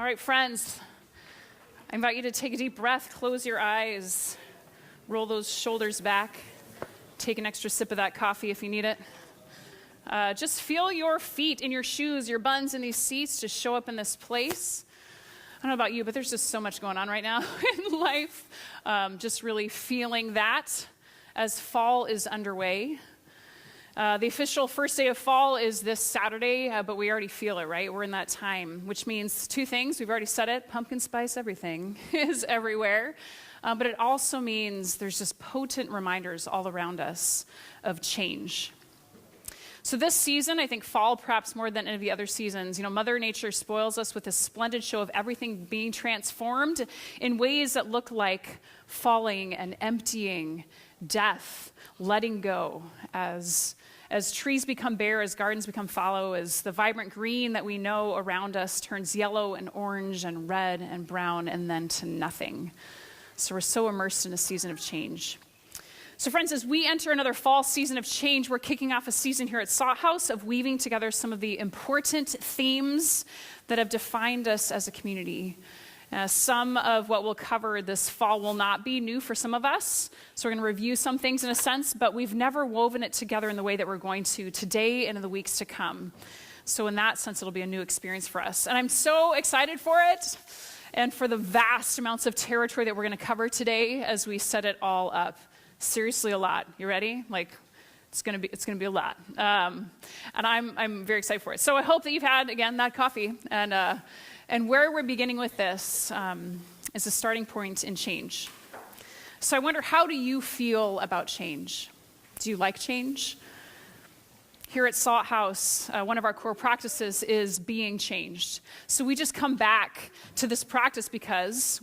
All right, friends, I invite you to take a deep breath, close your eyes, roll those shoulders back, take an extra sip of that coffee if you need it. Just feel your feet in your shoes, your buns in these seats just show up in this place. I don't know about you, but there's just so much going on right now in life. Just really feeling that as fall is underway. The official first day of fall is this Saturday, but we already feel it, right? We're in that time, which means two things. We've already said it. Pumpkin spice everything is everywhere. But it also means there's just potent reminders all around us of change. So this season, I think fall perhaps more than any of the other seasons, Mother Nature spoils us with this splendid show of everything being transformed in ways that look like falling and emptying, death, letting go, as trees become bare, as gardens become fallow, as the vibrant green that we know around us turns yellow and orange and red and brown and then to nothing. So we're so immersed in a season of change. So friends, as we enter another fall season of change, we're kicking off a season here at Salt House of weaving together some of the important themes that have defined us as a community. Some of what we'll cover this fall will not be new for some of us, so we're going to review some things in a sense, but we've never woven it together in the way that we're going to today and in the weeks to come. So in that sense, it'll be a new experience for us. And I'm so excited for it and for the vast amounts of territory that we're going to cover today as we set it all up. Seriously, a lot. You ready? It's gonna be a lot, and I'm very excited for it. So I hope that you've had again that coffee, and where we're beginning with this is a starting point in change. So I wonder, how do you feel about change? Do you like change? Here at Salt House, one of our core practices is being changed. So we just come back to this practice because,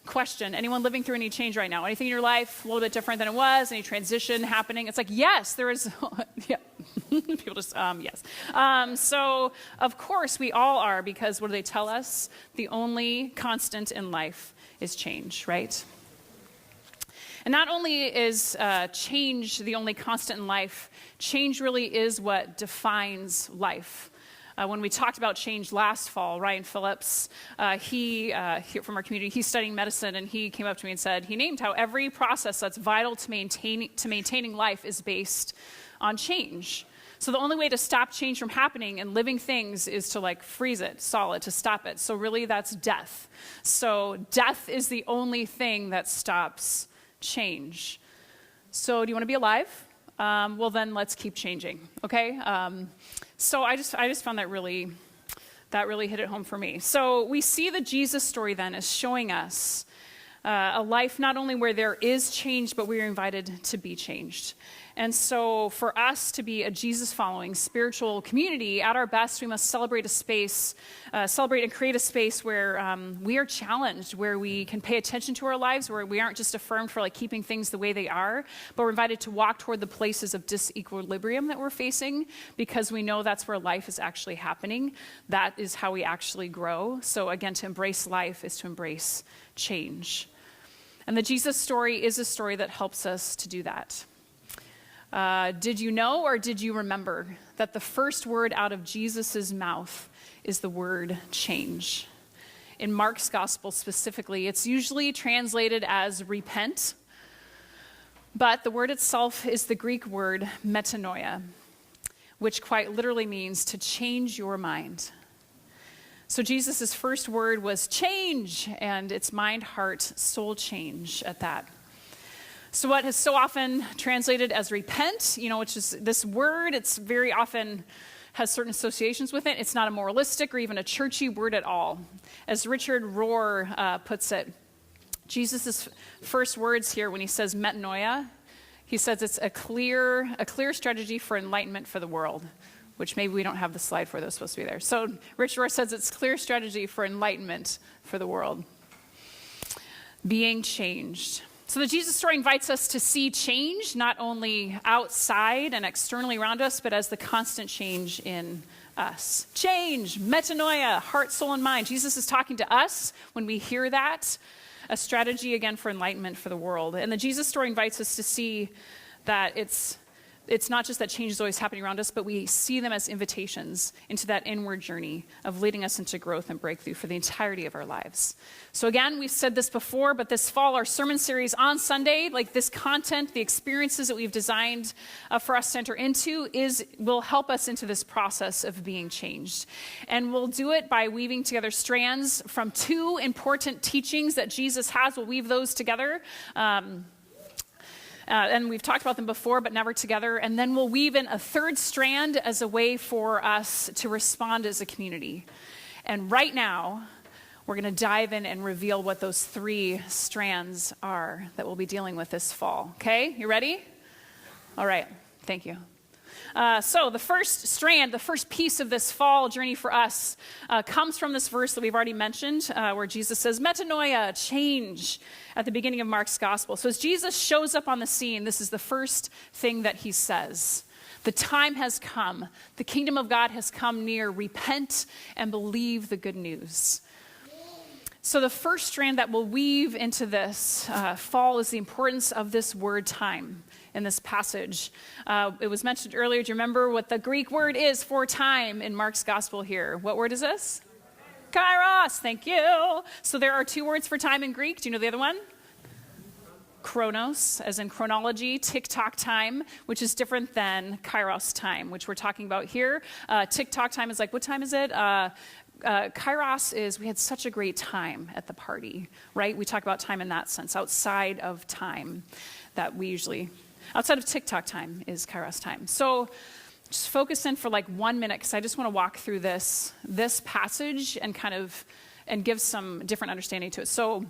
question, anyone living through any change right now? Anything in your life a little bit different than it was? Any transition happening? It's like, yes, there is. Yeah. People just, yes. So, of course, we all are, because what do they tell us? The only constant in life is change, right? And not only is change the only constant in life, change really is what defines life. When we talked about change last fall, Ryan Phillips, he from our community, he's studying medicine, and he came up to me and said, he named how every process that's vital to maintaining life is based on change. So the only way to stop change from happening in living things is to freeze it, solid, to stop it. So really that's death. So death is the only thing that stops change. So do you want to be alive? Well, then let's keep changing, okay? So I just found that really hit it home for me. So we see the Jesus story then as showing us a life not only where there is change, but we are invited to be changed. And so for us to be a Jesus-following spiritual community, at our best, we must celebrate and create a space where we are challenged, where we can pay attention to our lives, where we aren't just affirmed for keeping things the way they are, but we're invited to walk toward the places of disequilibrium that we're facing, because we know that's where life is actually happening. That is how we actually grow. So again, to embrace life is to embrace change. And the Jesus story is a story that helps us to do that. Did you know, or did you remember, that the first word out of Jesus' mouth is the word change? In Mark's gospel specifically, it's usually translated as repent, but the word itself is the Greek word metanoia, which quite literally means to change your mind. So Jesus' first word was change, and it's mind, heart, soul change at that. So what is so often translated as repent, which is this word, it's very often has certain associations with it. It's not a moralistic or even a churchy word at all. As Richard Rohr puts it, Jesus' first words here when he says metanoia, he says it's a clear strategy for enlightenment for the world, which maybe we don't have the slide for, that's supposed to be there. So Richard Rohr says it's clear strategy for enlightenment for the world. Being changed. So the Jesus story invites us to see change, not only outside and externally around us, but as the constant change in us. Change, metanoia, heart, soul, and mind. Jesus is talking to us when we hear that, a strategy, again, for enlightenment for the world. And the Jesus story invites us to see that it's it's not just that change is always happening around us, but we see them as invitations into that inward journey of leading us into growth and breakthrough for the entirety of our lives. So again, we've said this before, but this fall, our sermon series on Sunday, like this content, the experiences that we've designed for us to enter into will help us into this process of being changed. And we'll do it by weaving together strands from two important teachings that Jesus has. We'll weave those together. And we've talked about them before, but never together. And then we'll weave in a third strand as a way for us to respond as a community. And right now, we're going to dive in and reveal what those three strands are that we'll be dealing with this fall. Okay, you ready? All right, thank you. So the first strand, the first piece of this fall journey for us comes from this verse that we've already mentioned, where Jesus says, metanoia, change, at the beginning of Mark's gospel. So as Jesus shows up on the scene, this is the first thing that he says. The time has come. The kingdom of God has come near. Repent and believe the good news. So the first strand that we'll weave into this fall is the importance of this word time in this passage. It was mentioned earlier. Do you remember what the Greek word is for time in Mark's gospel here? What word is this? Kairos. Thank you. So there are two words for time in Greek. Do you know the other one? Chronos, as in chronology, tick-tock time, which is different than kairos time, which we're talking about here. Tick-tock time is like, what time is it? Kairos is, we had such a great time at the party, right? We talk about time in that sense, outside of time that we usually, outside of TikTok time is Kairos time. So just focus in for like 1 minute, because I just want to walk through this passage and and give some different understanding to it. So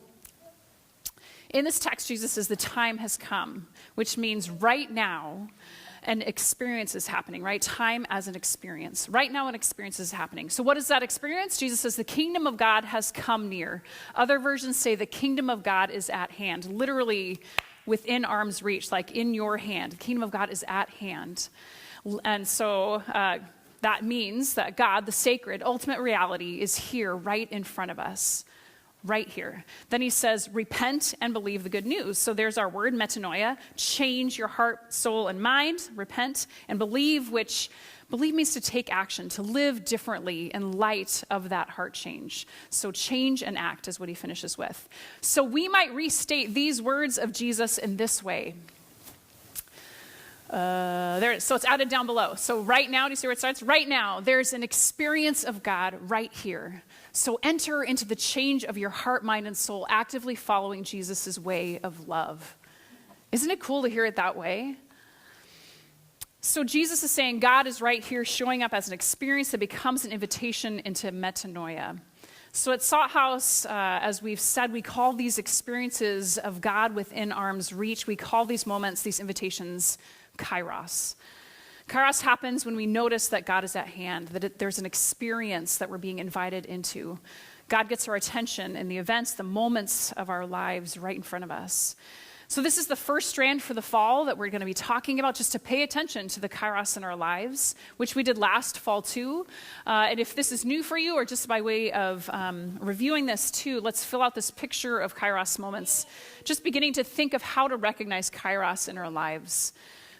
in this text, Jesus says the time has come, which means right now, an experience is happening, right? Time as an experience. Right now, an experience is happening. So what is that experience? Jesus says the kingdom of God has come near. Other versions say the kingdom of God is at hand, literally within arm's reach, like in your hand. The kingdom of God is at hand. And so that means that God, the sacred, ultimate reality, is here right in front of us. Right here. Then he says, repent and believe the good news. So there's our word, metanoia, change your heart, soul, and mind, repent, and believe, which believe means to take action, to live differently in light of that heart change. So change and act is what he finishes with. So we might restate these words of Jesus in this way. So it's added down below. So right now, do you see where it starts? Right now, there's an experience of God right here. So enter into the change of your heart, mind, and soul, actively following Jesus' way of love. Isn't it cool to hear it that way? So Jesus is saying God is right here showing up as an experience that becomes an invitation into metanoia. So at Salt House, as we've said, we call these experiences of God within arm's reach, we call these moments, these invitations, Kairos. Kairos happens when we notice that God is at hand, that there's an experience that we're being invited into. God gets our attention in the events, the moments of our lives right in front of us. So this is the first strand for the fall that we're going to be talking about, just to pay attention to the Kairos in our lives, which we did last fall too. And if this is new for you, or just by way of reviewing this too, let's fill out this picture of Kairos moments, just beginning to think of how to recognize Kairos in our lives.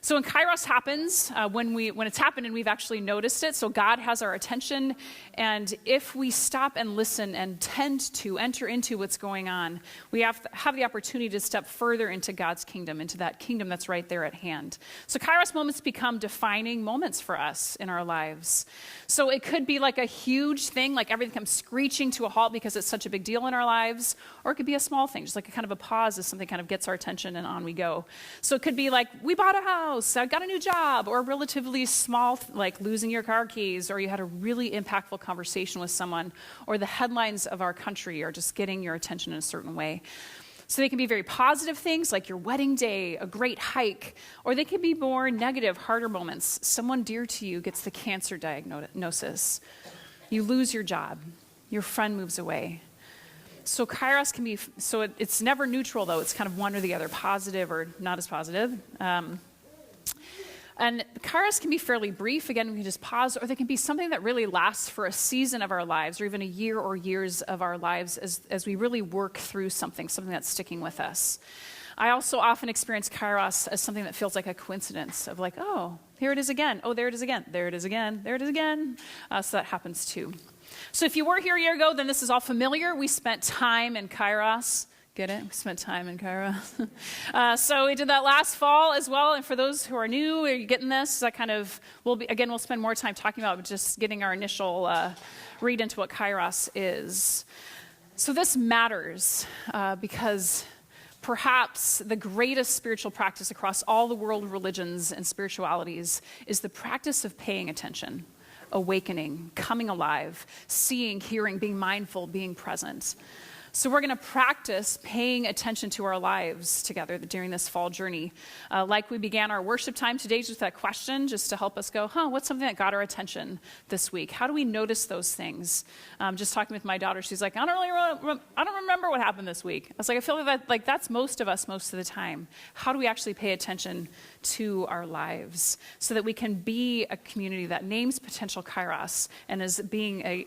So when Kairos happens, when it's happened and we've actually noticed it, so God has our attention, and if we stop and listen and tend to enter into what's going on, we have the opportunity to step further into God's kingdom, into that kingdom that's right there at hand. So Kairos moments become defining moments for us in our lives. So it could be like a huge thing, like everything comes screeching to a halt because it's such a big deal in our lives, or it could be a small thing, just like a kind of a pause as something kind of gets our attention and on we go. So it could be like, we bought a house, I got a new job, or relatively small, like losing your car keys, or you had a really impactful conversation with someone, or the headlines of our country are just getting your attention in a certain way. So they can be very positive things like your wedding day, a great hike, or they can be more negative, harder moments. Someone dear to you gets the cancer diagnosis. You lose your job. Your friend moves away. So Kairos can be, it's never neutral though. It's kind of one or the other, positive or not as positive. And Kairos can be fairly brief. Again, we can just pause, or they can be something that really lasts for a season of our lives, or even a year or years of our lives as we really work through something that's sticking with us. I also often experience kairos as something that feels like a coincidence of like, oh, here it is again. Oh, there it is again. There it is again. There it is again. So that happens too. So if you were here a year ago, then this is all familiar. We spent time in kairos. Get it? We spent time in kairos. So we did that last fall as well. And for those who are new, are you getting this? That kind of, we'll spend more time talking about just getting our initial read into what kairos is. So this matters because perhaps the greatest spiritual practice across all the world religions and spiritualities is the practice of paying attention, awakening, coming alive, seeing, hearing, being mindful, being present. So we're going to practice paying attention to our lives together during this fall journey. Like we began our worship time today just with that question, just to help us go, what's something that got our attention this week? How do we notice those things? Just talking with my daughter, she's like, I don't remember what happened this week. I was like, I feel like that's most of us most of the time. How do we actually pay attention to our lives so that we can be a community that names potential kairos and is being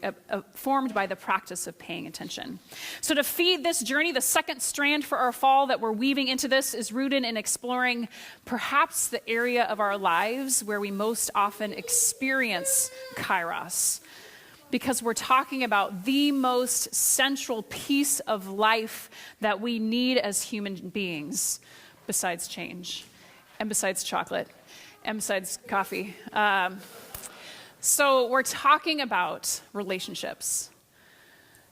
formed by the practice of paying attention? So to feed this journey, the second strand for our fall that we're weaving into this is rooted in exploring perhaps the area of our lives where we most often experience kairos. Because we're talking about the most central piece of life that we need as human beings, besides change, and besides chocolate, and besides coffee. So we're talking about relationships.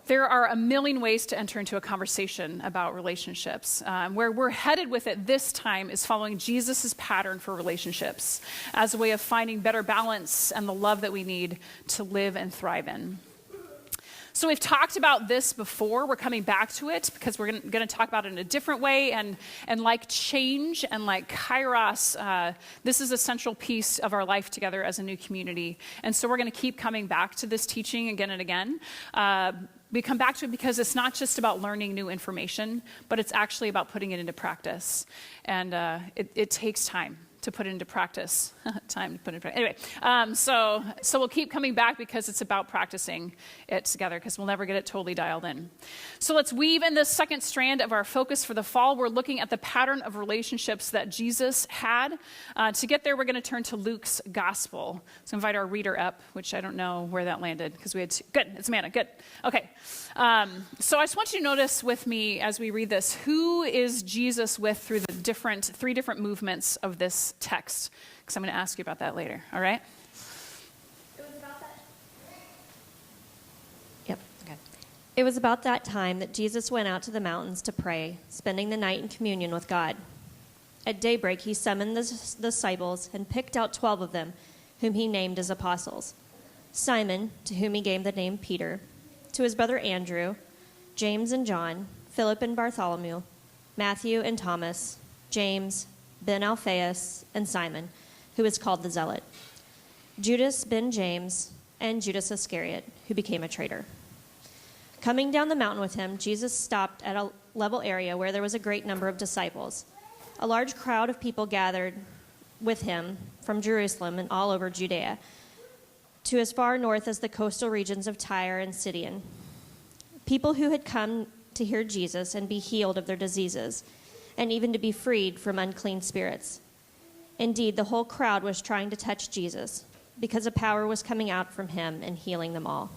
There are a million ways to enter into a conversation about relationships. Where we're headed with it this time is following Jesus' pattern for relationships as a way of finding better balance and the love that we need to live and thrive in. So we've talked about this before. We're coming back to it because we're going to talk about it in a different way. And like change and like kairos, this is a central piece of our life together as a new community. And so we're going to keep coming back to this teaching again and again. We come back to it because it's not just about learning new information, but it's actually about putting it into practice. And it takes time to put it into practice. Anyway, so we'll keep coming back because it's about practicing it together because we'll never get it totally dialed in. So let's weave in this second strand of our focus for the fall. We're looking at the pattern of relationships that Jesus had. To get there, we're going to turn to Luke's gospel. So invite our reader up, which I don't know where that landed because we had good, it's Amanda, good. Okay. So I just want you to notice with me as we read this, who is Jesus with through the three different movements of this text? Because I'm going to ask you about that later, all right? It was about that time that Jesus went out to the mountains to pray, spending the night in communion with God. At daybreak, he summoned the disciples and picked out 12 of them, whom he named as apostles. Simon, to whom he gave the name Peter, to his brother Andrew, James and John, Philip and Bartholomew, Matthew and Thomas, James, Ben Alphaeus, and Simon, who is called the Zealot, Judas ben James, and Judas Iscariot, who became a traitor. Coming down the mountain with him, Jesus stopped at a level area where there was a great number of disciples. A large crowd of people gathered with him from Jerusalem and all over Judea, to as far north as the coastal regions of Tyre and Sidon. People who had come to hear Jesus and be healed of their diseases, and even to be freed from unclean spirits. Indeed, the whole crowd was trying to touch Jesus, because a power was coming out from him and healing them all.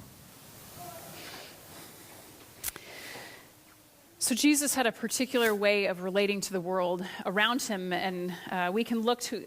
So Jesus had a particular way of relating to the world around him, and we can look to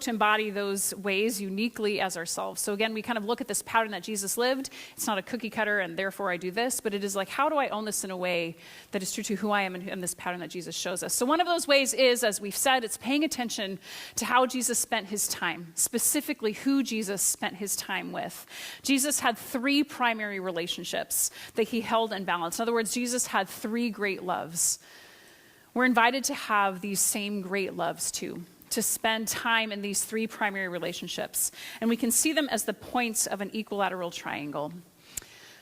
embody those ways uniquely as ourselves. So again, we kind of look at this pattern that Jesus lived. It's not a cookie cutter, and therefore I do this, but it is like, how do I own this in a way that is true to who I am and this pattern that Jesus shows us? So one of those ways is, as we've said, it's paying attention to how Jesus spent his time, specifically who Jesus spent his time with. Jesus had 3 primary relationships that he held and balanced. In other words, Jesus had 3 great loves. We're invited to have these same great loves too, to spend time in these 3 primary relationships. And we can see them as the points of an equilateral triangle.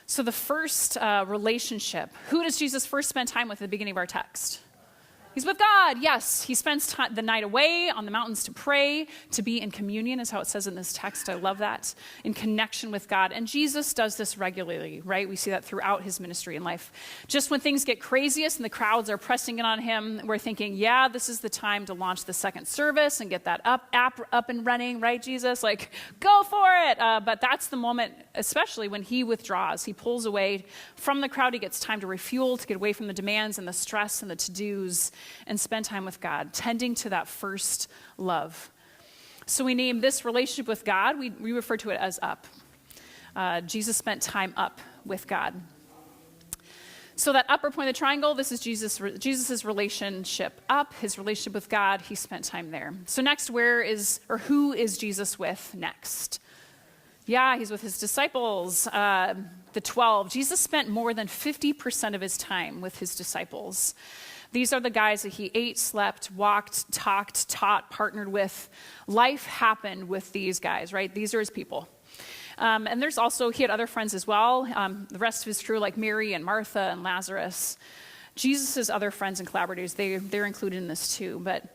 So the first relationship, who does Jesus first spend time with at the beginning of our text? He's with God, yes. He spends the night away on the mountains to pray, to be in communion is how it says in this text. I love that. In connection with God. And Jesus does this regularly, right? We see that throughout his ministry and life. Just when things get craziest and the crowds are pressing in on him, we're thinking, yeah, this is the time to launch the second service and get that app up and running, right, Jesus? Like, go for it. But that's the moment, especially when he withdraws. He pulls away from the crowd. He gets time to refuel, to get away from the demands and the stress and the to-dos, and spend time with God, tending to that first love. So we name this relationship with God, we refer to it as up. Jesus spent time up with God. So that upper point of the triangle, this is Jesus's relationship up, his relationship with God. He spent time there. So next, who is Jesus with next? Yeah, he's with his disciples, the 12. Jesus spent more than 50% of his time with his disciples. These are the guys that he ate, slept, walked, talked, taught, partnered with. Life happened with these guys, right? These are his people. And he had other friends as well. The rest of his crew, like Mary and Martha and Lazarus. Jesus' other friends and collaborators, they're included in this too. But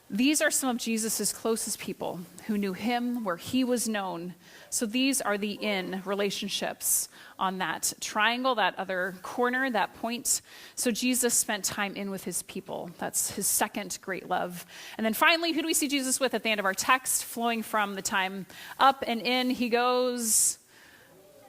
these are some of Jesus' closest people who knew him, where he was known. So these are the in relationships on that triangle, that other corner, that point. So Jesus spent time in with his people. That's his second great love. And then finally, who do we see Jesus with at the end of our text? Flowing from the time up and in, he goes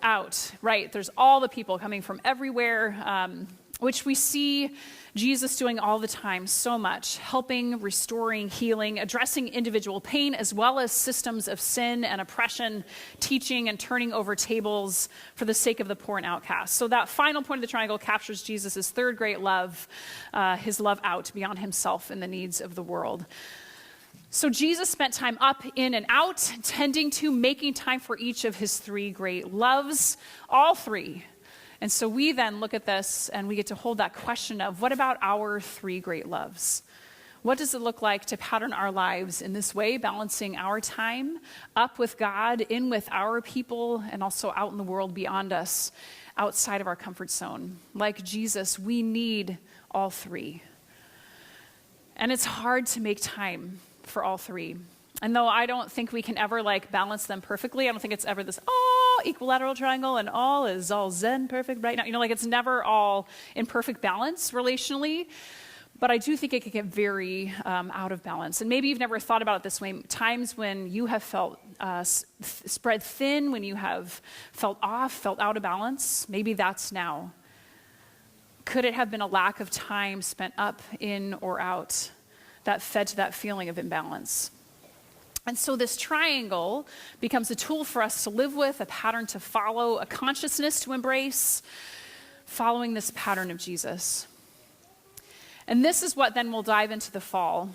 out, right? There's all the people coming from everywhere, which we see Jesus doing all the time so much, helping, restoring, healing, addressing individual pain, as well as systems of sin and oppression, teaching and turning over tables for the sake of the poor and outcast. So that final point of the triangle captures Jesus' third great love, his love out beyond himself and the needs of the world. So Jesus spent time up, in, and out, tending to, making time for each of his three great loves, all three. And so we then look at this and we get to hold that question of, what about our three great loves? What does it look like to pattern our lives in this way, balancing our time up with God, in with our people, and also out in the world beyond us, outside of our comfort zone? Like Jesus, we need all three. And it's hard to make time for all three. And though I don't think we can ever balance them perfectly, I don't think it's ever this, equilateral triangle and all is all zen perfect right now. It's never all in perfect balance relationally. But I do think it can get very out of balance. And maybe you've never thought about it this way. Times when you have felt spread thin, when you have felt off, felt out of balance, maybe that's now. Could it have been a lack of time spent up, in, or out that fed to that feeling of imbalance? And so this triangle becomes a tool for us to live with, a pattern to follow, a consciousness to embrace, following this pattern of Jesus. And this is what then we'll dive into the fall.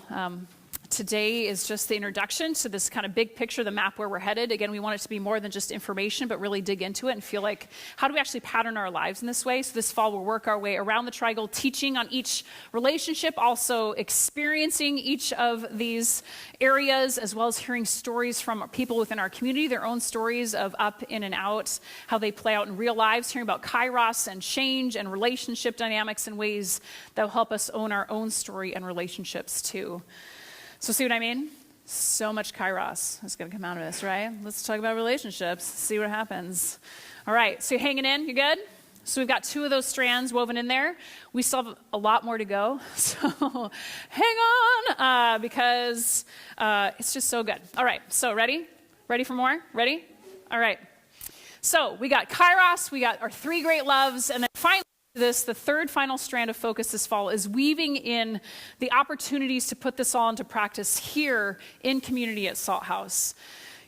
Today is just the introduction to this kind of big picture, the map where we're headed. Again, we want it to be more than just information, but really dig into it and feel like, how do we actually pattern our lives in this way? So this fall, we'll work our way around the triangle, teaching on each relationship, also experiencing each of these areas, as well as hearing stories from people within our community, their own stories of up, in, and out, how they play out in real lives, hearing about kairos and change and relationship dynamics in ways that will help us own our own story and relationships too. So see what I mean? So much kairos is going to come out of this, right? Let's talk about relationships, see what happens. All right, so you're hanging in? You good? So we've got two of those strands woven in there. We still have a lot more to go, so hang on, because it's just so good. All right, so ready? Ready for more? Ready? All right. So we got kairos, we got our three great loves, and then finally, the third final strand of focus this fall is weaving in the opportunities to put this all into practice here in community at Salt House.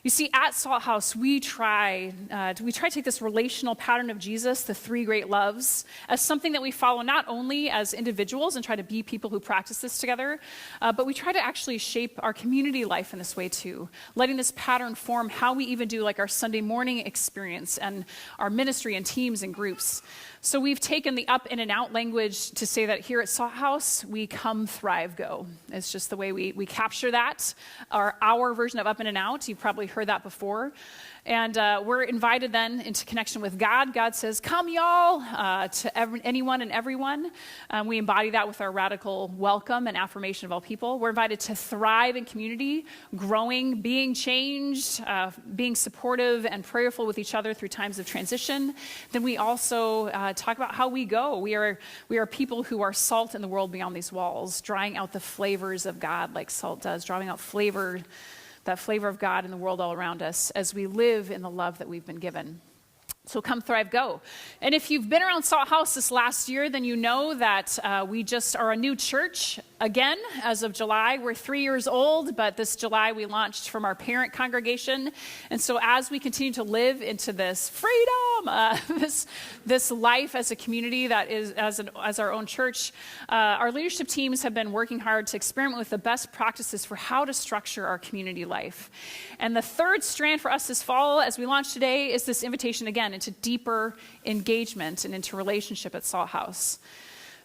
You see, at Salt House, we try to take this relational pattern of Jesus, the three great loves, as something that we follow not only as individuals and try to be people who practice this together, but we try to actually shape our community life in this way too, letting this pattern form how we even do our Sunday morning experience and our ministry and teams and groups. So we've taken the up, in, and out language to say that here at Salt House, we come, thrive, go. It's just the way we capture that. Our version of up, in, and out, you've probably heard that before. And we're invited then into connection with God. God says, come y'all, to anyone and everyone. We embody that with our radical welcome and affirmation of all people. We're invited to thrive in community, growing, being changed, being supportive and prayerful with each other through times of transition. Then we also talk about how we go. We are people who are salt in the world beyond these walls, drawing out the flavors of God like salt does, drawing out that flavor of God in the world all around us as we live in the love that we've been given. So come, thrive, go. And if you've been around Salt House this last year, then you know that we just are a new church again as of July. We're 3 years old, but this July we launched from our parent congregation. And so as we continue to live into this freedom, this life as a community that is as our own church, our leadership teams have been working hard to experiment with the best practices for how to structure our community life. And the third strand for us this fall, as we launch today, is this invitation again into deeper engagement and into relationship at Salt House.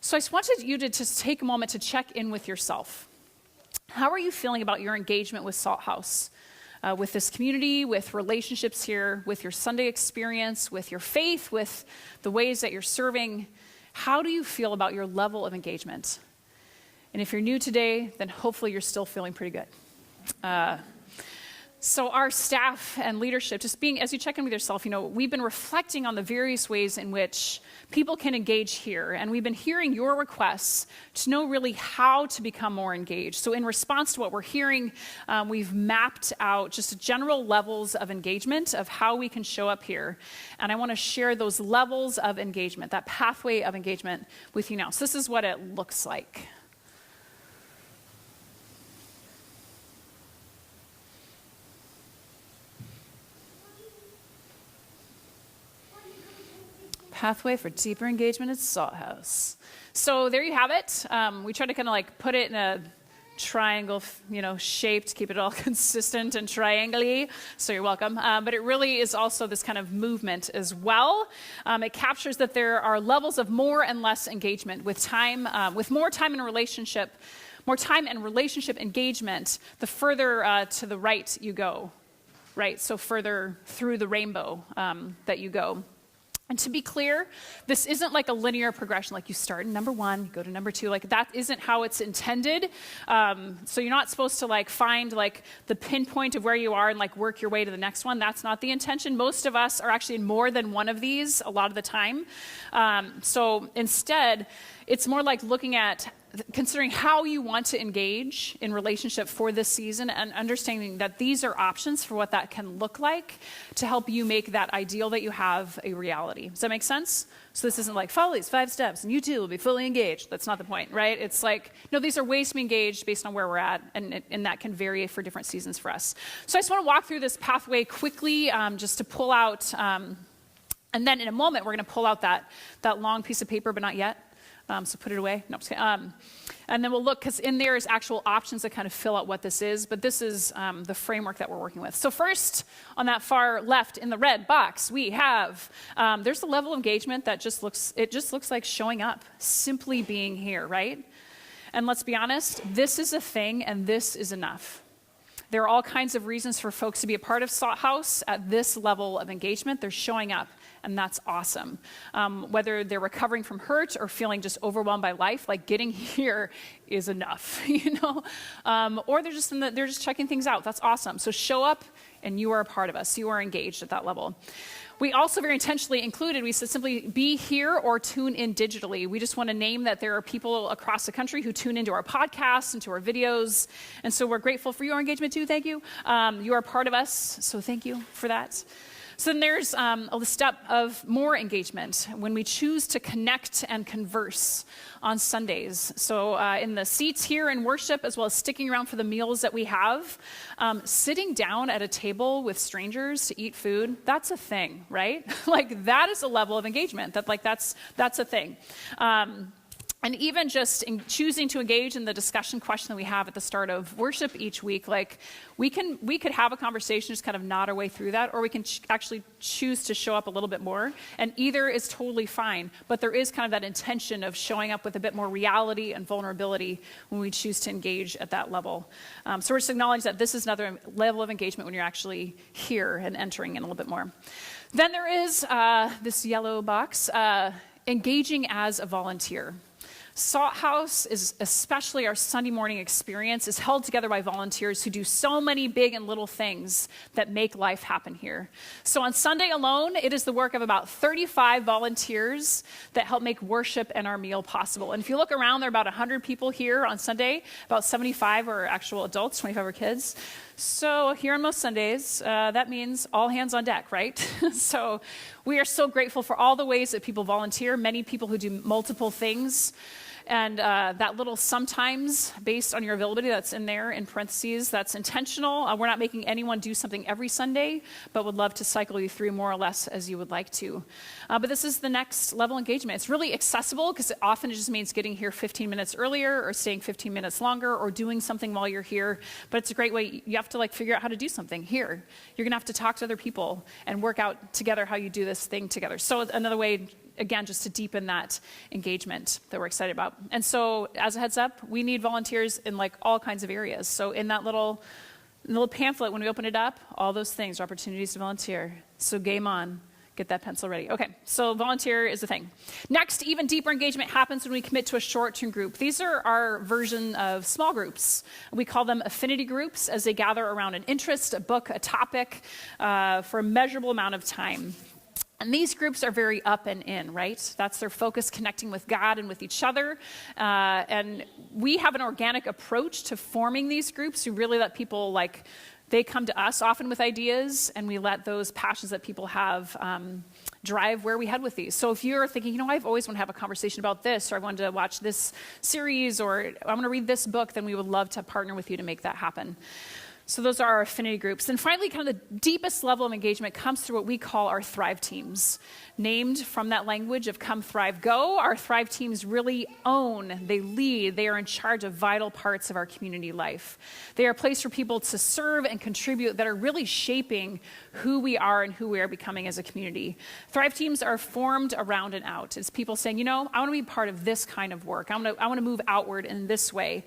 So I just wanted you to just take a moment to check in with yourself. How are you feeling about your engagement with Salt House? With this community, with relationships here, with your Sunday experience, with your faith, with the ways that you're serving? How do you feel about your level of engagement? And if you're new today, then hopefully you're still feeling pretty good. So our staff and leadership, just being, as you check in with yourself, we've been reflecting on the various ways in which people can engage here. And we've been hearing your requests to know really how to become more engaged. So in response to what we're hearing, we've mapped out just general levels of engagement of how we can show up here. And I want to share those levels of engagement, that pathway of engagement with you now. So this is what it looks like. Pathway for deeper engagement at Salt House. So there you have it. We try to kind of like put it in a triangle, shape to keep it all consistent and triangle-y. So you're welcome. But it really is also this kind of movement as well. It captures that there are levels of more and less engagement with time, with more time and relationship engagement, the further to the right you go, right? So further through the rainbow that you go. And to be clear, this isn't like a linear progression, like you start in number 1, you go to number 2, like that isn't how it's intended. So you're not supposed to like find like the pinpoint of where you are and like work your way to the next one. That's not the intention. Most of us are actually in more than one of these a lot of the time. So instead, it's more like looking at considering how you want to engage in relationship for this season and understanding that these are options for what that can look like to help you make that ideal that you have a reality. Does that make sense? So this isn't like, follow these 5 steps and you too will be fully engaged. That's not the point, right? It's like, no, these are ways to be engaged based on where we're at, and that can vary for different seasons for us. So I just want to walk through this pathway quickly just to pull out, and then in a moment we're going to pull out that long piece of paper, but not yet. So put it away. No, I'm just kidding. And then we'll look, because in there is actual options that kind of fill out what this is, but this is the framework that we're working with. So first, on that far left in the red box, we have, there's the level of engagement that just looks like showing up, simply being here, right? And let's be honest, this is a thing and this is enough. There are all kinds of reasons for folks to be a part of Salt House at this level of engagement. They're showing up, and that's awesome. Whether they're recovering from hurt or feeling just overwhelmed by life, like getting here is enough, or they're just checking things out. That's awesome. So show up, and you are a part of us. You are engaged at that level. We also very intentionally included, we said simply be here or tune in digitally. We just want to name that there are people across the country who tune into our podcasts, into our videos. And so we're grateful for your engagement too. Thank you. You are part of us. So thank you for that. So then there's a step of more engagement when we choose to connect and converse on Sundays. So in the seats here in worship, as well as sticking around for the meals that we have, sitting down at a table with strangers to eat food, that's a thing, right? Like that is a level of engagement. That's a thing. And even just in choosing to engage in the discussion question that we have at the start of worship each week, like we could have a conversation, just kind of nod our way through that, or we can actually choose to show up a little bit more. And either is totally fine, but there is kind of that intention of showing up with a bit more reality and vulnerability when we choose to engage at that level. So we're just acknowledging that this is another level of engagement when you're actually here and entering in a little bit more. Then there is this yellow box, engaging as a volunteer. Salt House is, especially our Sunday morning experience, is held together by volunteers who do so many big and little things that make life happen here. So on Sunday alone, it is the work of about 35 volunteers that help make worship and our meal possible. And if you look around, there are about 100 people here on Sunday. About 75 are actual adults, 25 are kids. So here on most Sundays, that means all hands on deck, right? So we are so grateful for all the ways that people volunteer, many people who do multiple things. And that little sometimes, based on your availability, that's in there in parentheses, that's intentional. We're not making anyone do something every Sunday, but would love to cycle you through more or less as you would like to. But this is the next level engagement. It's really accessible because often it just means getting here 15 minutes earlier or staying 15 minutes longer or doing something while you're here. But it's a great way. You have to figure out how to do something here. You're going to have to talk to other people and work out together how you do this thing together. So another way, again, just to deepen that engagement that we're excited about. And so as a heads up, we need volunteers in all kinds of areas. So in that little pamphlet, when we open it up, all those things are opportunities to volunteer. So game on. Get that pencil ready. Okay, so volunteer is the thing. Next, even deeper engagement happens when we commit to a short-term group. These are our version of small groups. We call them affinity groups as they gather around an interest, a book, a topic for a measurable amount of time. And these groups are very up and in, right? That's their focus, connecting with God and with each other. And we have an organic approach to forming these groups. We really let people, they come to us often with ideas, and we let those passions that people have drive where we head with these. So if you're thinking, I've always wanted to have a conversation about this, or I wanted to watch this series, or I want to read this book, then we would love to partner with you to make that happen. So those are our affinity groups. And finally, kind of the deepest level of engagement comes through what we call our Thrive teams. Named from that language of come, thrive, go, our Thrive teams really own, they lead, they are in charge of vital parts of our community life. They are a place for people to serve and contribute that are really shaping who we are and who we are becoming as a community. Thrive teams are formed around and out. It's people saying, I want to be part of this kind of work. I want to move outward in this way.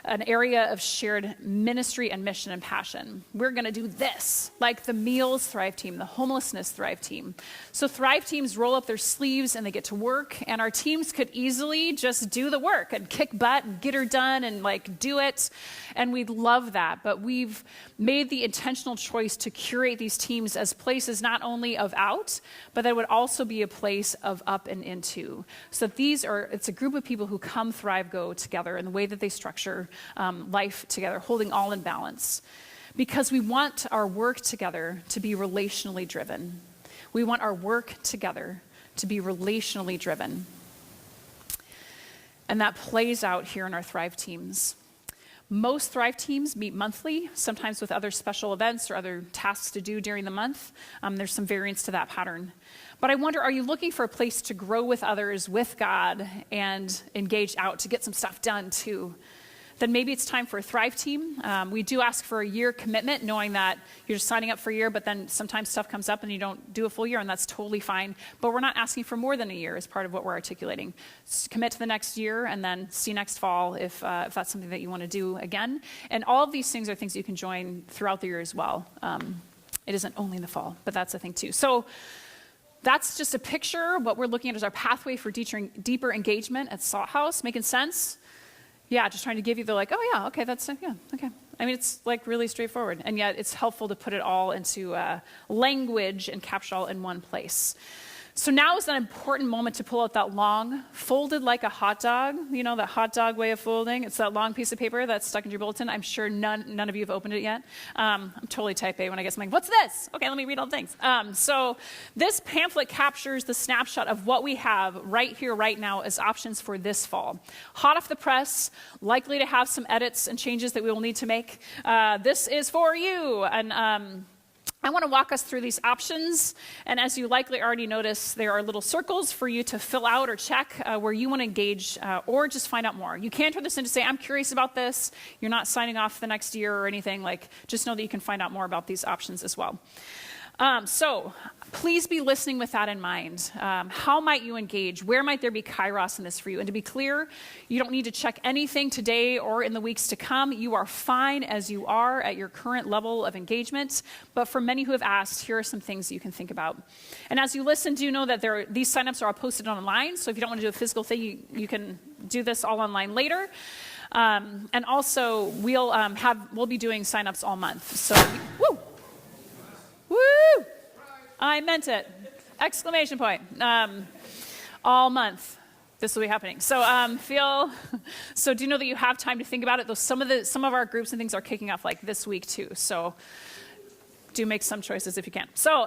An area of shared ministry and mission and passion. We're going to do this, like the Meals Thrive team, the Homelessness Thrive team. So Thrive teams roll up their sleeves and they get to work, and our teams could easily just do the work and kick butt and get her done and do it. And we love that, but we've made the intentional choice to curate these teams as places not only of out, but that would also be a place of up and into. So it's a group of people who come, thrive, go together in the way that they structure life together, holding all in balance. Because we want our work together to be relationally driven. We want our work together to be relationally driven. And that plays out here in our Thrive teams. Most Thrive teams meet monthly, sometimes with other special events or other tasks to do during the month. There's some variance to that pattern. But I wonder, are you looking for a place to grow with others, with God, and engage out to get some stuff done too? Then maybe it's time for a Thrive team. We do ask for a year commitment, knowing that you're just signing up for a year, but then sometimes stuff comes up and you don't do a full year, and that's totally fine. But we're not asking for more than a year as part of what we're articulating. Commit to the next year and then see next fall if that's something that you want to do again. And all of these things are things you can join throughout the year as well. It isn't only in the fall, but that's a thing too. So that's just a picture. What we're looking at is our pathway for deeper engagement at Salt House. Making sense? Yeah, just trying to give you the okay, that's, yeah, okay. I mean, it's really straightforward, and yet it's helpful to put it all into language and capture it all in one place. So now is that important moment to pull out that long, folded like a hot dog, that hot dog way of folding. It's that long piece of paper that's stuck in your bulletin. I'm sure none of you have opened it yet. I'm totally type A when I guess I'm like, what's this? Okay, let me read all the things. So this pamphlet captures the snapshot of what we have right here, right now as options for this fall. Hot off the press, likely to have some edits and changes that we will need to make. This is for you. And I want to walk us through these options, and as you likely already noticed, there are little circles for you to fill out or check where you want to engage or just find out more. You can't turn this in to say, I'm curious about this. You're not signing off the next year or anything. Just know that you can find out more about these options as well. So please be listening with that in mind. How might you engage? Where might there be kairos in this for you? And to be clear, you don't need to check anything today or in the weeks to come. You are fine as you are at your current level of engagement. But for many who have asked, here are some things you can think about. And as you listen, do know that these signups are all posted online. So if you don't want to do a physical thing, you can do this all online later. And also, we'll be doing signups all month. So, woo! Woo! I meant it! Exclamation point. All month, this will be happening. So so do know that you have time to think about it. Though some of our groups and things are kicking off this week too. So do make some choices if you can. So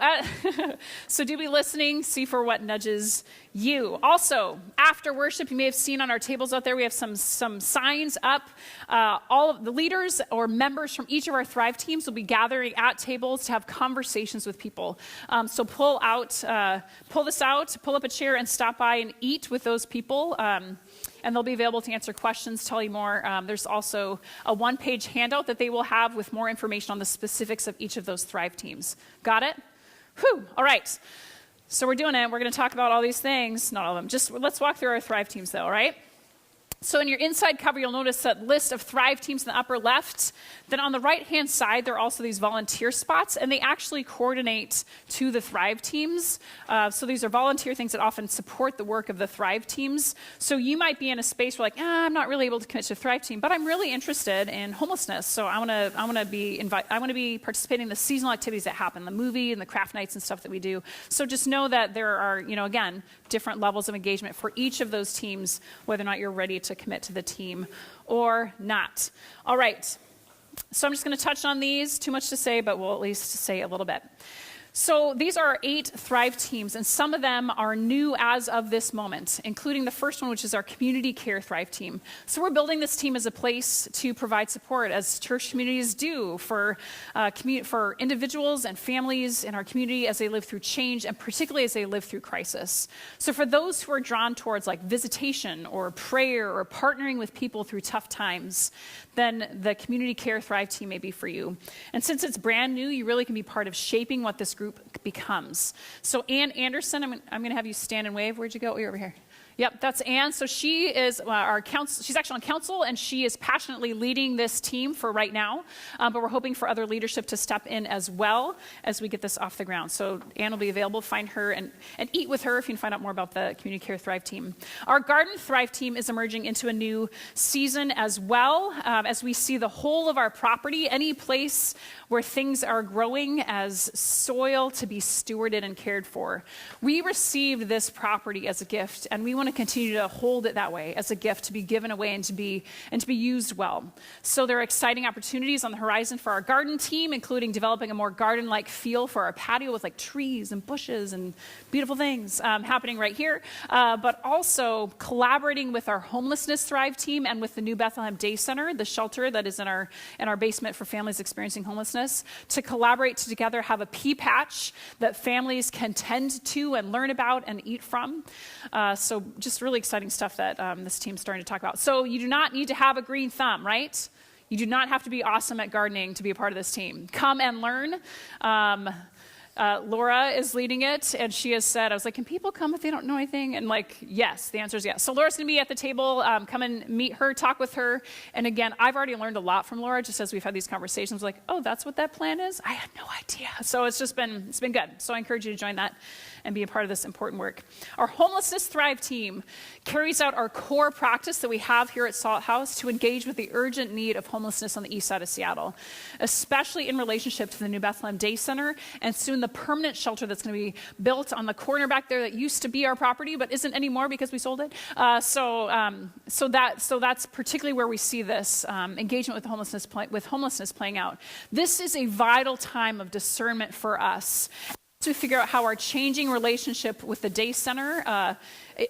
so do be listening. See for what nudges you. Also, after worship, you may have seen on our tables out there, we have some signs up. All of the leaders or members from each of our Thrive teams will be gathering at tables to have conversations with people. So pull this out, pull up a chair and stop by and eat with those people. And they'll be available to answer questions, tell you more. There's also a one-page handout that they will have with more information on the specifics of each of those Thrive teams. Got it? Whew. All right. So we're doing it. We're going to talk about all these things. Not all of them. Just let's walk through our Thrive teams, though, all right? So in your inside cover, you'll notice that list of Thrive teams in the upper left. Then on the right-hand side, there are also these volunteer spots, and they actually coordinate to the Thrive teams. So these are volunteer things that often support the work of the Thrive teams. So you might be in a space where I'm not really able to commit to a Thrive team, but I'm really interested in homelessness. So I want to be participating in the seasonal activities that happen, the movie and the craft nights and stuff that we do. So just know that there are, again, different levels of engagement for each of those teams, whether or not you're ready to commit to the team or not. All right. So I'm just going to touch on these. Too much to say, but we'll at least say a little bit. So these are 8 Thrive teams, and some of them are new as of this moment, including the first one, which is our Community Care Thrive team. So we're building this team as a place to provide support, as church communities do, for individuals and families in our community as they live through change, and particularly as they live through crisis. So for those who are drawn towards visitation or prayer or partnering with people through tough times, then the Community Care Thrive team may be for you. And since it's brand new, you really can be part of shaping what this group becomes. So Ann Anderson, I'm going to have you stand and wave. Where'd you go? Oh, you're over here. Yep, that's Ann. So she is our council. She's actually on council, and she is passionately leading this team for right now. But we're hoping for other leadership to step in as well as we get this off the ground. So Ann will be available. Find her and eat with her if you can find out more about the Community Care Thrive team. Our Garden Thrive team is emerging into a new season as well, as we see the whole of our property, any place where things are growing, as soil to be stewarded and cared for. We received this property as a gift, and we want to continue to hold it that way, as a gift to be given away and to be used well. So there are exciting opportunities on the horizon for our garden team, including developing a more garden-like feel for our patio with trees and bushes and beautiful things happening right here, but also collaborating with our Homelessness Thrive team and with the New Bethlehem Day Center, the shelter that is in our basement for families experiencing homelessness, to collaborate together, have a pea patch that families can tend to and learn about and eat from. So just really exciting stuff that this team's starting to talk about. So you do not need to have a green thumb, right? You do not have to be awesome at gardening to be a part of this team. Come and learn. Laura is leading it, and she has said, I was like, can people come if they don't know anything? And yes, the answer is yes. So Laura's going to be at the table. Come and meet her, talk with her. And again, I've already learned a lot from Laura, just as we've had these conversations, oh, that's what that plan is? I had no idea. So it's been good. So I encourage you to join that and be a part of this important work. Our Homelessness Thrive team carries out our core practice that we have here at Salt House to engage with the urgent need of homelessness on the east side of Seattle, especially in relationship to the New Bethlehem Day Center and soon the permanent shelter that's going to be built on the corner back there that used to be our property but isn't anymore because we sold it. So that's particularly where we see this engagement with homelessness playing out. This is a vital time of discernment for us to figure out how our changing relationship with the day center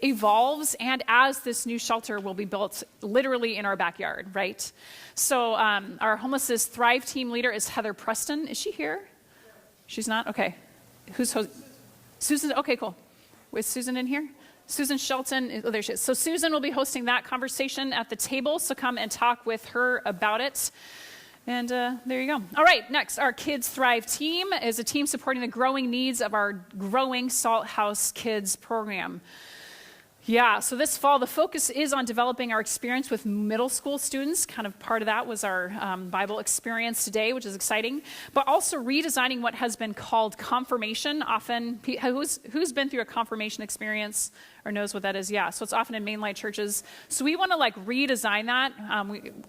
evolves, and as this new shelter will be built literally in our backyard, right? So our Homelessness Thrive team leader is Heather Preston. Is she here? She's not? Okay. Who's Susan? Okay, cool. Is Susan in here? Susan Shelton, oh, there she is. So Susan will be hosting that conversation at the table, so come and talk with her about it. And there you go. All right, next, our Kids Thrive team is a team supporting the growing needs of our growing Salt House Kids program. Yeah, so this fall, the focus is on developing our experience with middle school students. Kind of part of that was our Bible experience today, which is exciting. But also redesigning what has been called confirmation. Often, who's been through a confirmation experience or knows what that is? Yeah, so it's often in mainline churches. So we want to redesign that,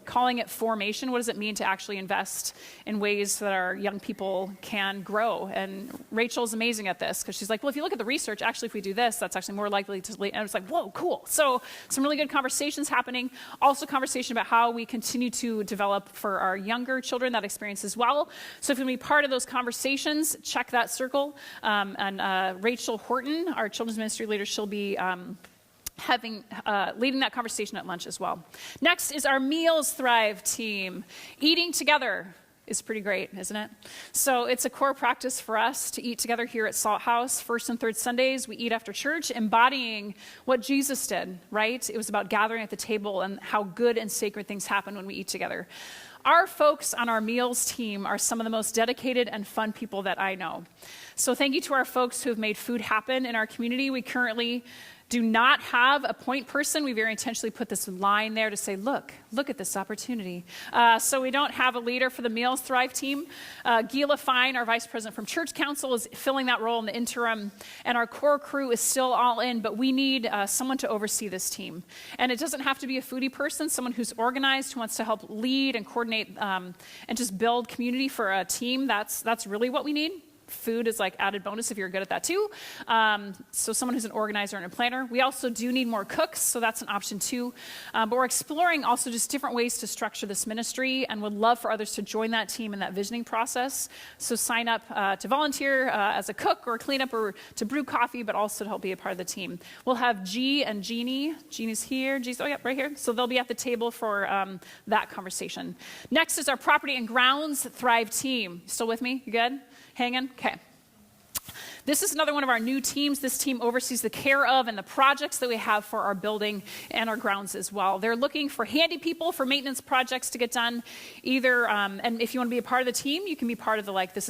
calling it formation. What does it mean to actually invest in ways that our young people can grow? And Rachel's amazing at this because she's like, well, if you look at the research, actually, if we do this, that's actually more likely to lead. And I was like, whoa, cool. So some really good conversations happening. Also conversation about how we continue to develop for our younger children that experience as well. So if you want to be part of those conversations, check that circle. And Rachel Horton, our children's ministry leader, she'll be leading that conversation at lunch as well. Next is our Meals Thrive team. Eating together is pretty great, isn't it? So it's a core practice for us to eat together here at Salt House. First and third Sundays, we eat after church, embodying what Jesus did, right? It was about gathering at the table and how good and sacred things happen when we eat together. Our folks on our meals team are some of the most dedicated and fun people that I know. So thank you to our folks who have made food happen in our community. We currently do not have a point person. We very intentionally put this line there to say, look at this opportunity. So we don't have a leader for the Meals Thrive team. Gila Fine, our vice president from Church Council, is filling that role in the interim. And our core crew is still all in, but we need someone to oversee this team. And it doesn't have to be a foodie person, someone who's organized, who wants to help lead and coordinate and just build community for a team. That's really what we need. Food is added bonus if you're good at that too. So someone who's an organizer and a planner. We also do need more cooks, so that's an option too. But we're exploring also just different ways to structure this ministry and would love for others to join that team in that visioning process. So sign up to volunteer as a cook or cleanup or to brew coffee, but also to help be a part of the team. We'll have G and Jeannie. Jeannie's here. Right here. So they'll be at the table for that conversation. Next is our Property and Grounds Thrive team. Still with me? You good? Hanging? Okay. This is another one of our new teams. This team oversees the care of and the projects that we have for our building and our grounds as well. They're looking for handy people for maintenance projects to get done. Either, and if you want to be a part of the team, you can be part of the this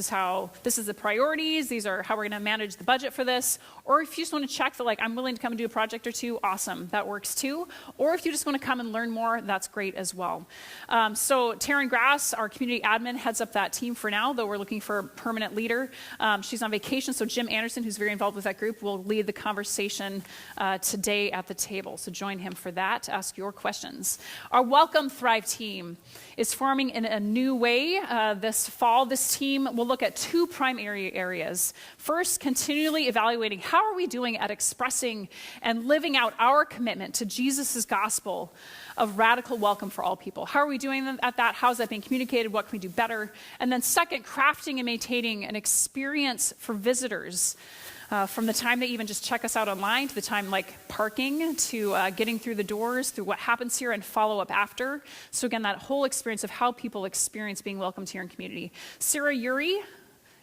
is the priorities, these are how we're going to manage the budget for this. Or if you just want to check I'm willing to come and do a project or two, awesome, that works too. Or if you just want to come and learn more, that's great as well. So Taryn Grass, our community admin, heads up that team for now, though we're looking for a permanent leader. She's on vacation, so Jim Anderson, who's very involved with that group, will lead the conversation today at the table. So join him for that to ask your questions. Our Welcome Thrive team is forming in a new way this fall. This team will look at two primary areas. First, continually evaluating how are we doing at expressing and living out our commitment to Jesus' gospel of radical welcome for all people. How are we doing at that? How is that being communicated? What can we do better? And then second, crafting and maintaining an experience for visitors from the time they even just check us out online to the time parking to getting through the doors, through what happens here and follow up after. So again, that whole experience of how people experience being welcomed here in community. Sarah Yuri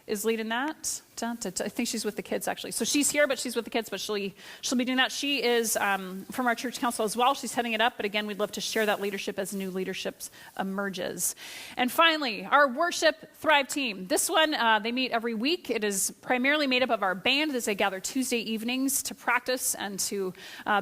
is leading that. I think she's with the kids, actually. So she's here, but she's with the kids, but she'll be doing that. She is from our church council as well. She's heading it up, but again, we'd love to share that leadership as new leadership emerges. And finally, our Worship Thrive team. This one, they meet every week. It is primarily made up of our band as they gather Tuesday evenings to practice and to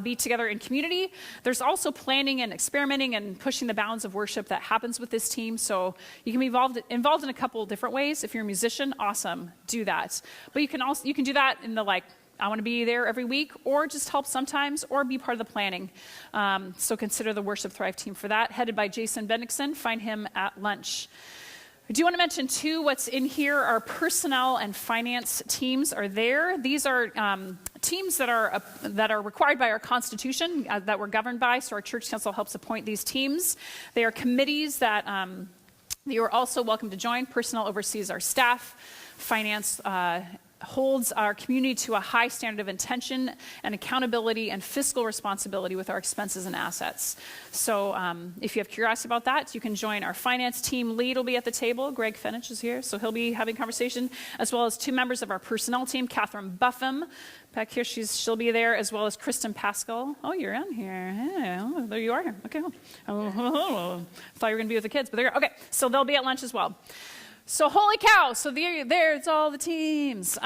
be together in community. There's also planning and experimenting and pushing the bounds of worship that happens with this team. So you can be involved in a couple of different ways. If you're a musician, awesome, do that. But you can do that in the I want to be there every week, or just help sometimes, or be part of the planning. So consider the Worship Thrive team for that, headed by Jason Bendixson. Find him at lunch. I do want to mention too, what's in here, our personnel and finance teams are there. These are teams that are required by our Constitution, that we're governed by, so our church council helps appoint these teams. They are committees that you are also welcome to join. Personnel oversees our staff. Finance holds our community to a high standard of intention and accountability and fiscal responsibility with our expenses and assets. So if you have curiosity about that, you can join our finance team. Lead will be at the table. Greg Fenich is here, so he'll be having conversation, as well as 2 members of our personnel team, Catherine Buffum. Back here, she'll be there, as well as Kristen Pascal. Oh, you're in here. Yeah, oh, there you are. Okay. Oh, thought you were going to be with the kids, but there you are. Okay, so they'll be at lunch as well. So holy cow, so there's all the teams.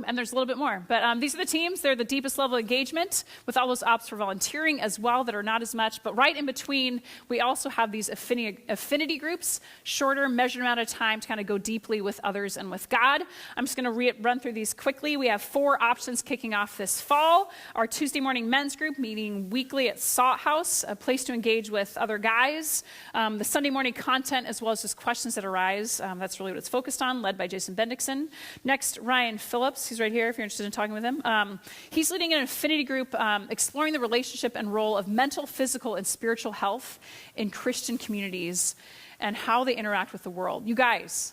And there's a little bit more. But these are the teams. They're the deepest level of engagement with all those ops for volunteering as well that are not as much. But right in between, we also have these affinity groups, shorter, measured amount of time to kind of go deeply with others and with God. I'm just going to run through these quickly. We have 4 options kicking off this fall. Our Tuesday morning men's group meeting weekly at Salt House, a place to engage with other guys. The Sunday morning content as well as just questions that arise. That's really what it's focused on, led by Jason Bendixson. Next, Ryan Phillips. He's right here if you're interested in talking with him. He's leading an affinity group exploring the relationship and role of mental, physical, and spiritual health in Christian communities and how they interact with the world. You guys,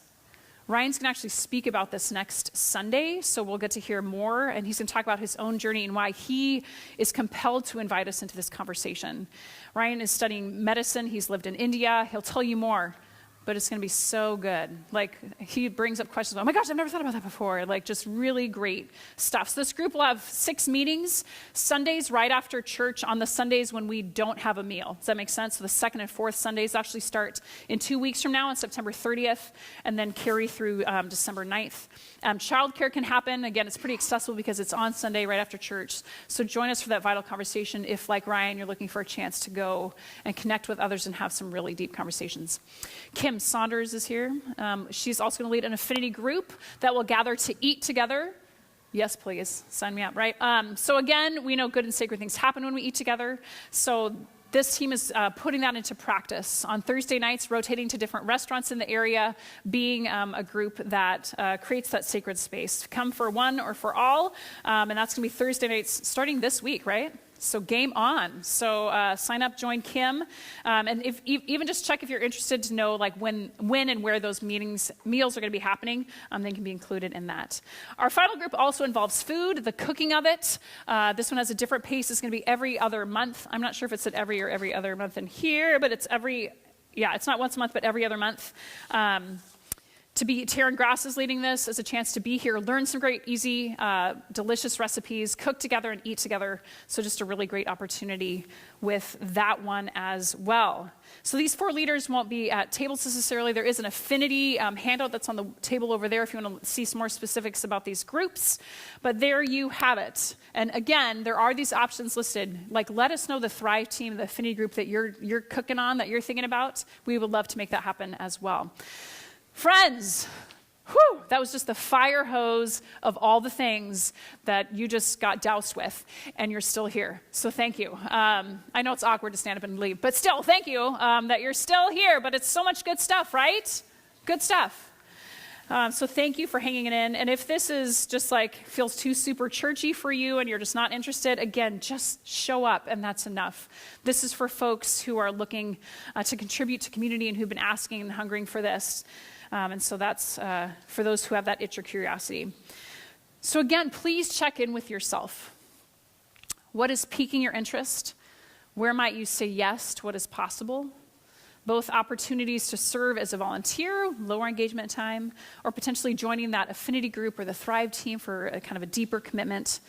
Ryan's going to actually speak about this next Sunday, so we'll get to hear more, and he's going to talk about his own journey and why he is compelled to invite us into this conversation. Ryan is studying medicine. He's lived in India. He'll tell you more. But it's going to be so good. Like, he brings up questions, oh my gosh, I've never thought about that before. Like, just really great stuff. So this group will have 6 meetings, Sundays right after church on the Sundays when we don't have a meal. Does that make sense? So the 2nd and 4th Sundays actually start in 2 weeks from now on September 30th and then carry through December 9th. Childcare can happen. Again, it's pretty accessible because it's on Sunday right after church. So join us for that vital conversation if, like Ryan, you're looking for a chance to go and connect with others and have some really deep conversations. Kim Saunders is here. She's also going to lead an affinity group that will gather to eat together. Yes, please. Sign me up, right? So again, we know good and sacred things happen when we eat together. So this team is putting that into practice. On Thursday nights, rotating to different restaurants in the area, being a group that creates that sacred space. Come for one or for all. And that's going to be Thursday nights starting this week, right? So game on. So sign up, join Kim. And if even just check if you're interested to know like when and where those meals are going to be happening, they can be included in that. Our final group also involves food, the cooking of it. This one has a different pace. It's going to be every other month. I'm not sure if it's at every other month in here, but it's it's not once a month, but every other month. Taryn Grass is leading this as a chance to be here, learn some great, easy, delicious recipes, cook together and eat together. So just a really great opportunity with that one as well. So these 4 leaders won't be at tables necessarily. There is an affinity handout that's on the table over there if you want to see some more specifics about these groups. But there you have it. And again, there are these options listed. Like, let us know the Thrive team, the affinity group that you're cooking on, that you're thinking about. We would love to make that happen as well. Friends, that was just the fire hose of all the things that you just got doused with, and you're still here. So thank you. I know it's awkward to stand up and leave, but still, thank you that you're still here. But it's so much good stuff, right? Good stuff. So thank you for hanging it in. And if this is just like feels too super churchy for you and you're just not interested, again, just show up and that's enough. This is for folks who are looking to contribute to community and who've been asking and hungering for this. And so that's for those who have that itch or curiosity. So again, please check in with yourself. What is piquing your interest? Where might you say yes to what is possible? Both opportunities to serve as a volunteer, lower engagement time, or potentially joining that affinity group or the Thrive team for a kind of a deeper commitment.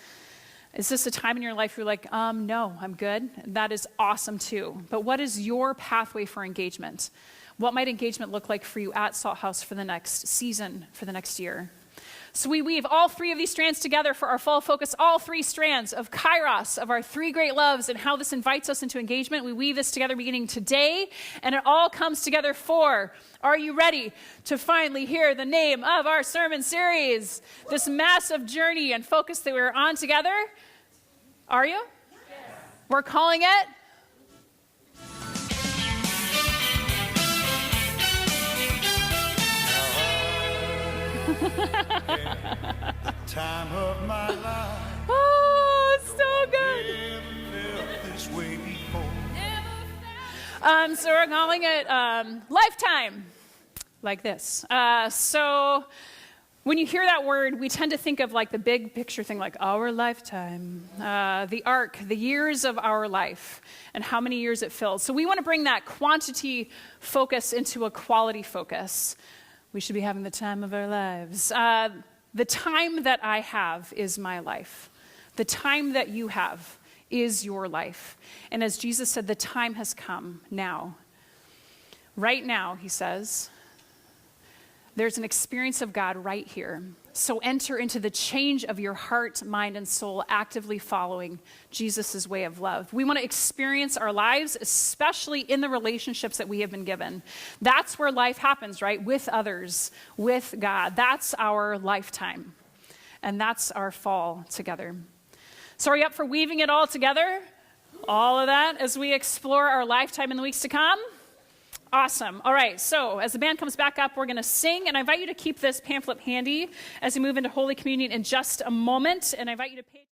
Is this a time in your life where you're like, no, I'm good? That is awesome too. But what is your pathway for engagement? What might engagement look like for you at Salt House for the next season, for the next year? So we weave all 3 of these strands together for our fall focus, all 3 strands of Kairos, of our 3 great loves and how this invites us into engagement. We weave this together beginning today, and it all comes together for, are you ready to finally hear the name of our sermon series? This massive journey and focus that we're on together. Are you? Yes. We're calling it the time of my life. Oh, it's so good. Never felt this way before. So we're calling it Lifetime, like this. So When you hear that word, we tend to think of like the big picture thing, like our lifetime, the arc, the years of our life, and how many years it fills. So we want to bring that quantity focus into a quality focus. We should be having the time of our lives. The time that I have is my life. The time that you have is your life. And as Jesus said, the time has come now. Right now, he says, there's an experience of God right here. So enter into the change of your heart, mind, and soul, actively following Jesus' way of love. We want to experience our lives, especially in the relationships that we have been given. That's where life happens, right? With others, with God. That's our lifetime. And that's our fall together. So are you up for weaving it all together? All of that as we explore our lifetime in the weeks to come? Awesome. All right, so as the band comes back up, we're going to sing, and I invite you to keep this pamphlet handy as we move into Holy Communion in just a moment, and I invite you to pay